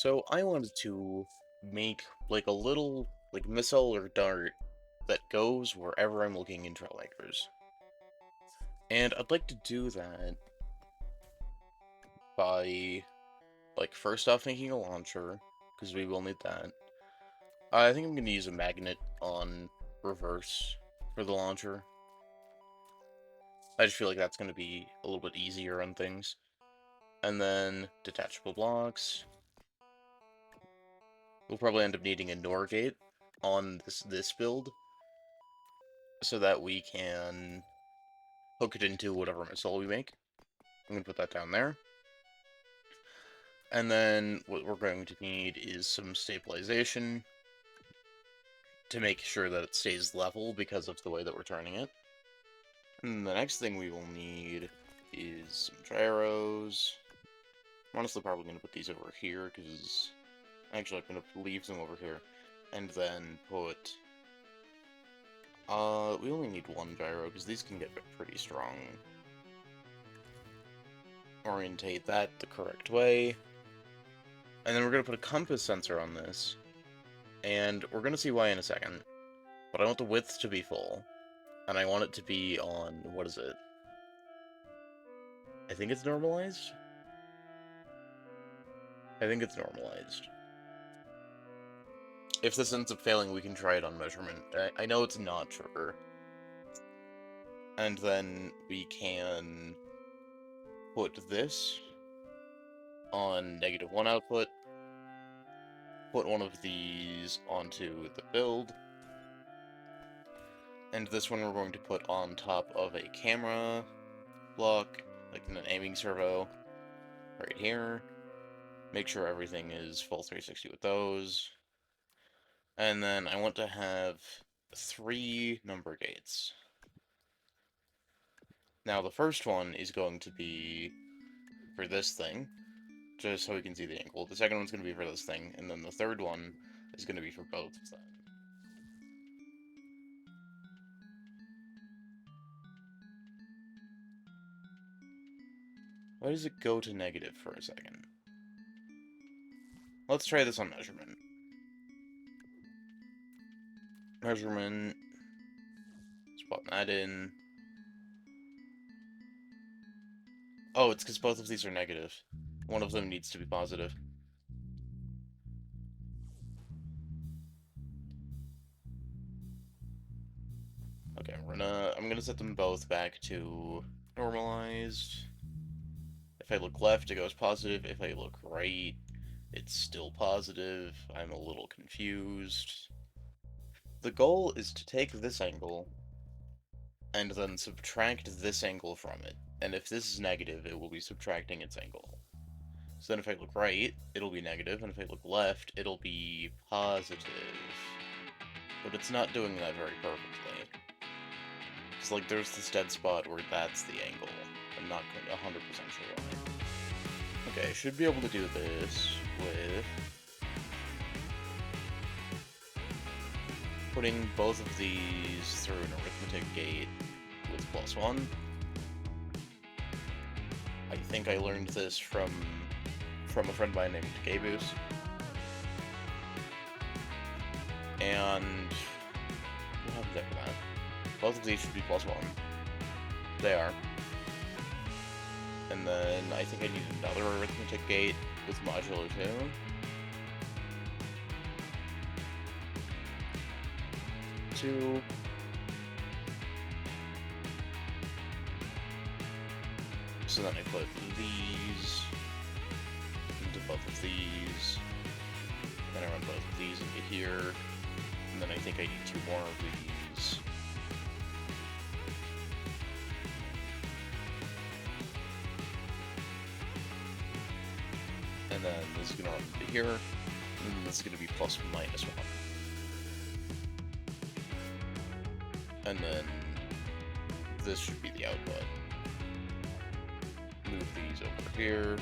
So I wanted to make like a little missile or dart that goes wherever I'm looking in Trailmakers. And I'd like to do that by first off making a launcher, because we will need that. I think I'm gonna use a magnet on reverse for the launcher. I just feel like that's gonna be a little bit easier on things. And then detachable blocks. We'll probably end up needing a NOR gate on this build, so that we can hook it into whatever missile we make. I'm going to put that down there. And then what we're going to need is some stabilization to make sure that it stays level because of the way that we're turning it. And the next thing we will need is some gyros. I'm honestly probably going to put these over here because actually I'm going to leave them over here. And then put... we only need one gyro because these can get pretty strong. Orientate that the correct way. And then we're going to put a compass sensor on this. And we're going to see why in a second. But I want the width to be full. And I want it to be on... what is it? I think it's normalized? I think it's normalized. If this ends up failing, we can try it on measurement. I know it's not sure. And then we can put this on -1 output. Put one of these onto the build. And this one we're going to put on top of a camera block, like in an aiming servo, right here. Make sure everything is full 360 with those. And then I want to have 3 number gates. Now the first one is going to be for this thing, just so we can see the angle. The second one's going to be for this thing, and then the third one is going to be for both of them. Why does it go to negative for a second? Let's try this on measurement. Measurement. Spot that in. Oh, it's because both of these are negative. One of them needs to be positive. Okay, I'm gonna set them both back to normalized. If I look left, it goes positive. If I look right, it's still positive. I'm a little confused. The goal is to take this angle and then subtract this angle from it. And if this is negative, it will be subtracting its angle. So then if I look right, it'll be negative, and if I look left, it'll be positive. But it's not doing that very perfectly. It's like there's this dead spot where that's the angle. I'm not 100% sure why. Okay, I should be able to do this with putting both of these through an arithmetic gate with +1. I think I learned this from a friend of mine named Gaboos. And what happens after that? Both of these should be +1. They are. And then I think I need another arithmetic gate with modular 2. So then I put these into both of these. Then I run both of these into here. And then I think I need 2 more of these. And then this is going to run into here. And then this is going to be +/-1. And then this should be the output. Move these over here.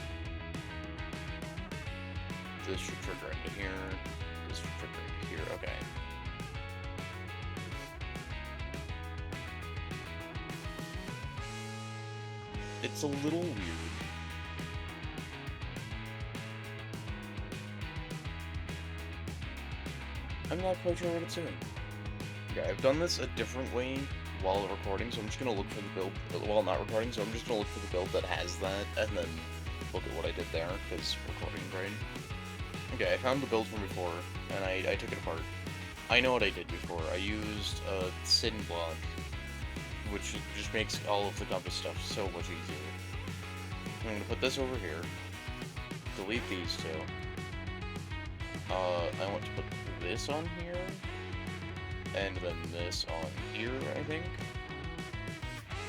This should trigger into here. This should trigger into here. Okay. It's a little weird. I'm not quite sure what it's doing. Okay, I've done this a different way while recording, so I'm just gonna look for the build, while not recording, so I'm just gonna look for the build that has that, and then look at what I did there, because recording brain. Okay, I found the build from before, and I took it apart. I know what I did before. I used a sin block, which just makes all of the compass stuff so much easier. I'm gonna put this over here, delete these two. I want to put this on here, and then this on here, I think.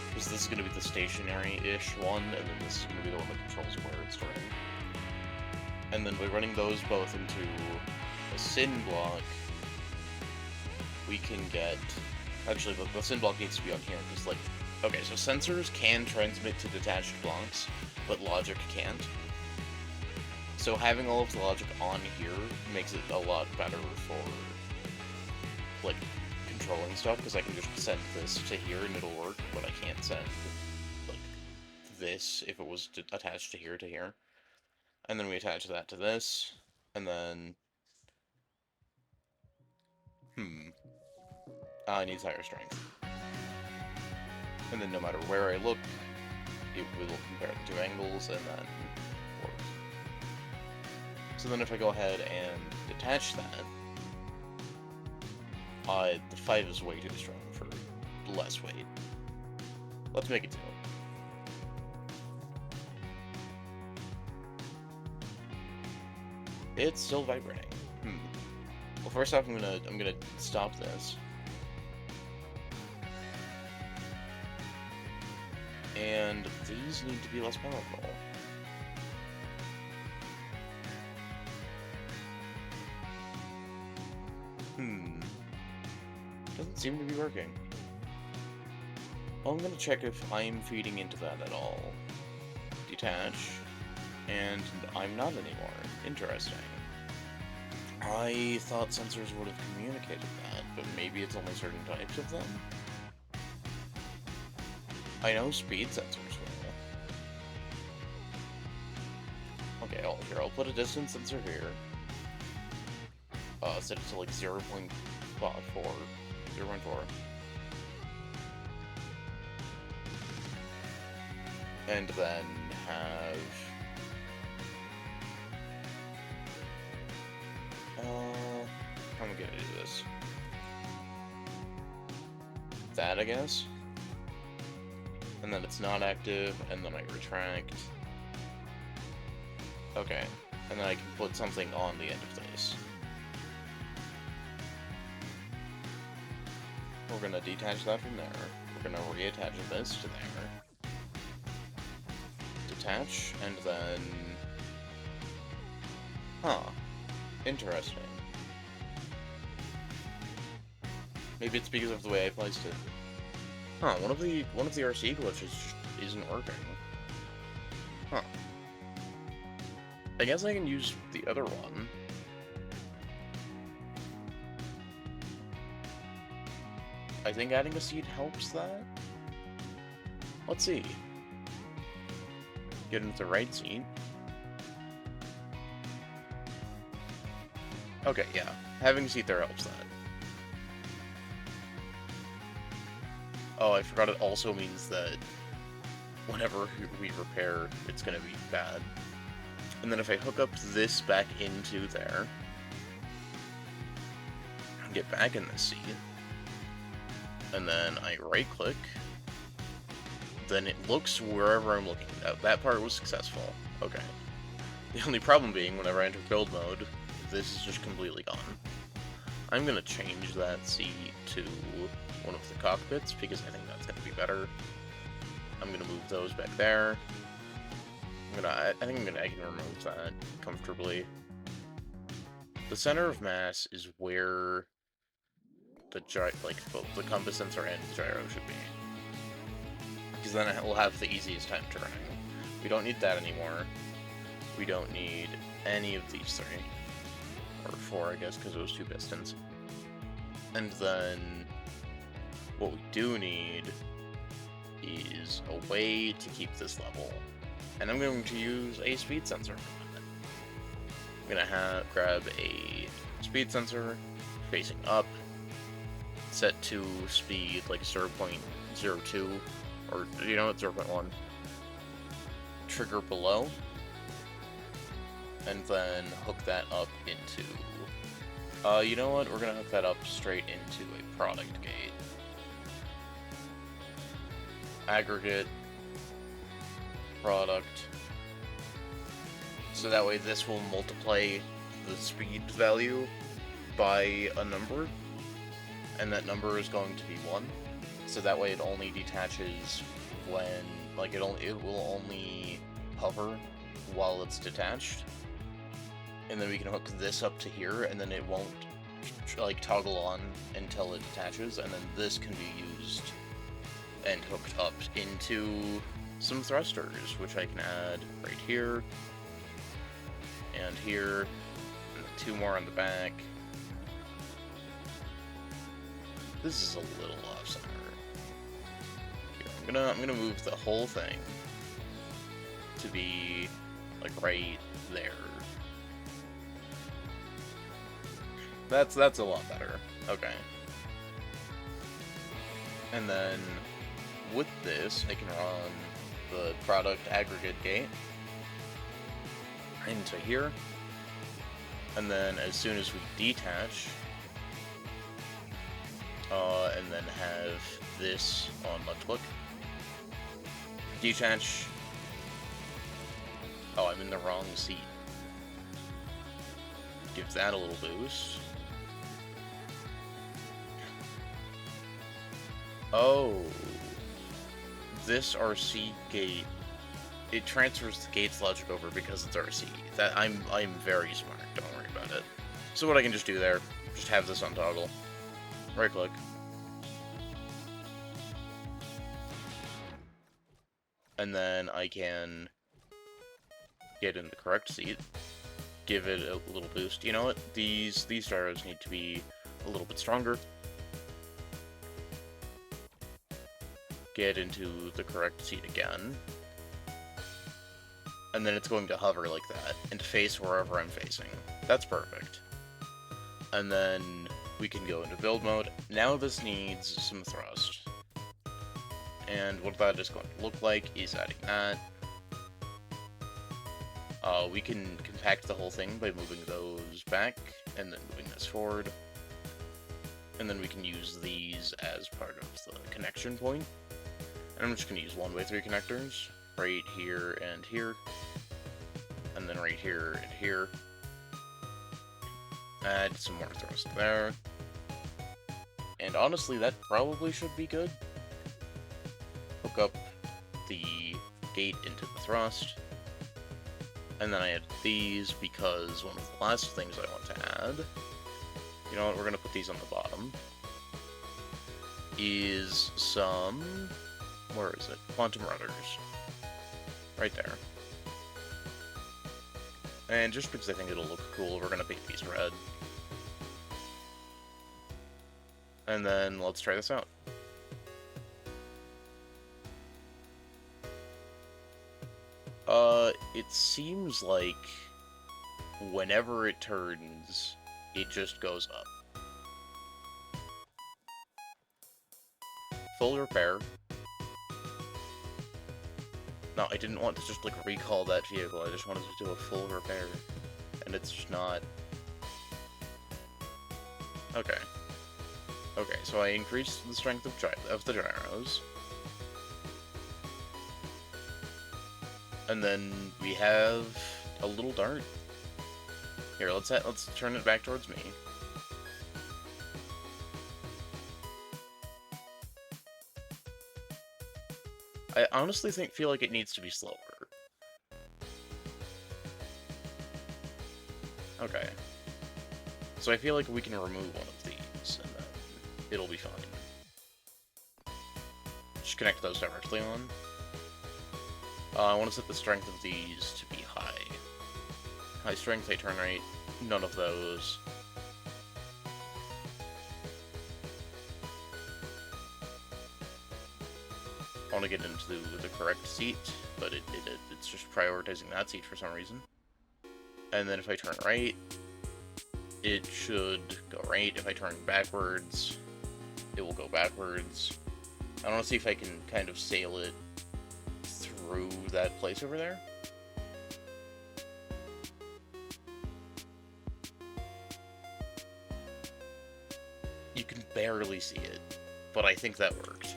Because this is going to be the stationary-ish one, and then this is going to be the one that controls where it's turning. And then by running those both into a sin block, we can get... Actually, the sin block needs to be on here, because, like... Okay, so sensors can transmit to detached blocks, but logic can't. So having all of the logic on here makes it a lot better for, like, controlling stuff, because I can just send this to here and it'll work, but I can't send, like, this if it was attached to here. And then we attach that to this, and then... it needs higher strength. And then no matter where I look, it will compare the two angles, and then work. So then if I go ahead and detach that, the 5 is way too strong for less weight. Let's make it 2. It's still vibrating. Well, first off, I'm gonna stop this. And these need to be less powerful. Doesn't seem to be working. Well, I'm gonna check if I'm feeding into that at all. Detach. And I'm not anymore. Interesting. I thought sensors would have communicated that, but maybe it's only certain types of them? I know speed sensors will. Okay, I'll put a distance sensor here. Set it to like 0.4. And then have... how am I gonna do this? That, I guess? And then it's not active, and then I retract. Okay, and then I can put something on the end of this. We're gonna detach that from there. We're gonna reattach this to there. Detach, and then... Huh. Interesting. Maybe it's because of the way I placed it. Huh, one of the RC glitches just isn't working. Huh. I guess I can use the other one. I think adding a seat helps that? Let's see. Get into the right seat. Okay, yeah. Having a seat there helps that. Oh, I forgot it also means that whenever we repair, it's gonna be bad. And then if I hook up this back into there, and get back in this seat, and then I right-click, then it looks wherever I'm looking. That part was successful. Okay. The only problem being, whenever I enter build mode, this is just completely gone. I'm gonna change that seat to one of the cockpits, because I think that's gonna be better. I'm gonna move those back there. I think I can remove that comfortably. The center of mass is where the both the compass sensor and the gyro should be, because then it will have the easiest time turning. We don't need that anymore. We don't need any of these 3. Or 4, I guess, because it was 2 pistons. And then what we do need is a way to keep this level. And I'm going to use a speed sensor for that. I'm going to grab a speed sensor, facing up. Set to speed like 0.02, or you know what, 0.1. Trigger below, and then hook that up into. You know what? We're gonna hook that up straight into a product gate. Aggregate. Product. So that way this will multiply the speed value by a number, and that number is going to be 1. So that way it only detaches when, like, it will only hover while it's detached. And then we can hook this up to here, and then it won't, like, toggle on until it detaches, and then this can be used and hooked up into some thrusters, which I can add right here, and here, and 2 more on the back. This is a little off-center. Here, I'm gonna move the whole thing to be, like, right there. That's a lot better. Okay. And then, with this, I can run the product aggregate gate into here. And then, as soon as we detach, and then have this on left click, detach. Oh, I'm in the wrong seat. Give that a little boost. Oh, this RC gate, it transfers the gate's logic over because it's RC. That I'm very smart. Don't worry about it. So what I can just do there, just have this on toggle. Right click. And then I can get in the correct seat, give it a little boost. You know what? These gyros need to be a little bit stronger. Get into the correct seat again. And then it's going to hover like that, and face wherever I'm facing. That's perfect. And then we can go into build mode. Now this needs some thrust. And what that is going to look like is adding that. We can compact the whole thing by moving those back, and then moving this forward. And then we can use these as part of the connection point. And I'm just going to use 1x3 connectors, right here and here, and then right here and here. Add some more thrust there. And honestly, that probably should be good. Hook up the gate into the thrust. And then I add these because one of the last things I want to add, you know what, we're going to put these on the bottom, is some, where is it? Quantum rudders. Right there. And just because I think it'll look cool, we're going to paint these red. And then let's try this out. It seems like whenever it turns, it just goes up. Full repair. No, I didn't want to just, like, recall that vehicle, I just wanted to do a full repair. And it's just not... Okay. Okay, so I increased the strength of the gyros. And then we have a little dart. Here, let's turn it back towards me. I honestly feel like it needs to be slower. Okay. So I feel like we can remove one of these, and then it'll be fine. Just connect those directly on. I want to set the strength of these to be high. High strength, high turn rate, none of those. I want to get into the correct seat, but it's just prioritizing that seat for some reason. And then if I turn right, it should go right. If I turn backwards, it will go backwards. I want to see if I can kind of sail it through that place over there. You can barely see it, but I think that worked.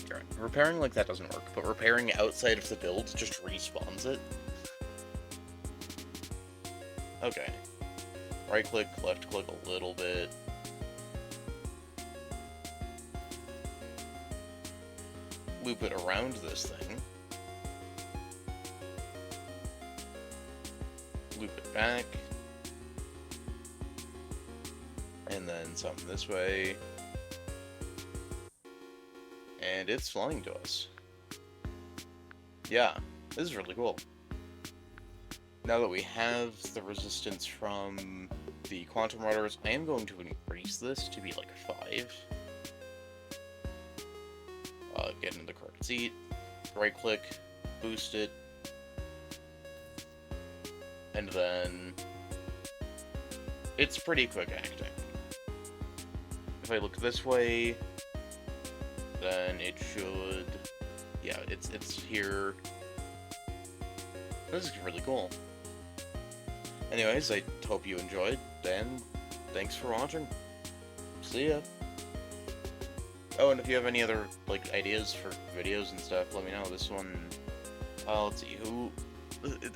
Right. Repairing like that doesn't work, but repairing outside of the build just respawns it. Okay. Right click, left click a little bit. Loop it around this thing. Loop it back. And then some this way. And it's flying to us. Yeah, this is really cool. Now that we have the resistance from the quantum rotors, I am going to increase this to be like 5. Get in the correct seat, right click, boost it, and then it's pretty quick acting. If I look this way, then it should, yeah, it's here. This is really cool. Anyways, I hope you enjoyed, and thanks for watching. See ya. Oh, and if you have any other, like, ideas for videos and stuff, let me know. This one, let's see,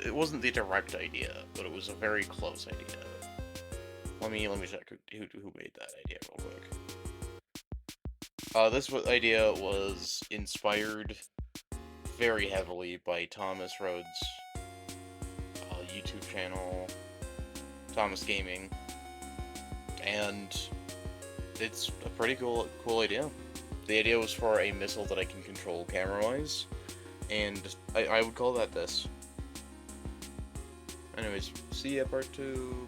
it wasn't the direct idea, but it was a very close idea. Let me check who made that idea real quick. This idea was inspired very heavily by Thomas Rhodes' YouTube channel, Thomas Gaming, and it's a pretty cool idea. The idea was for a missile that I can control camera-wise, and I would call that this. Anyways, see ya, part 2.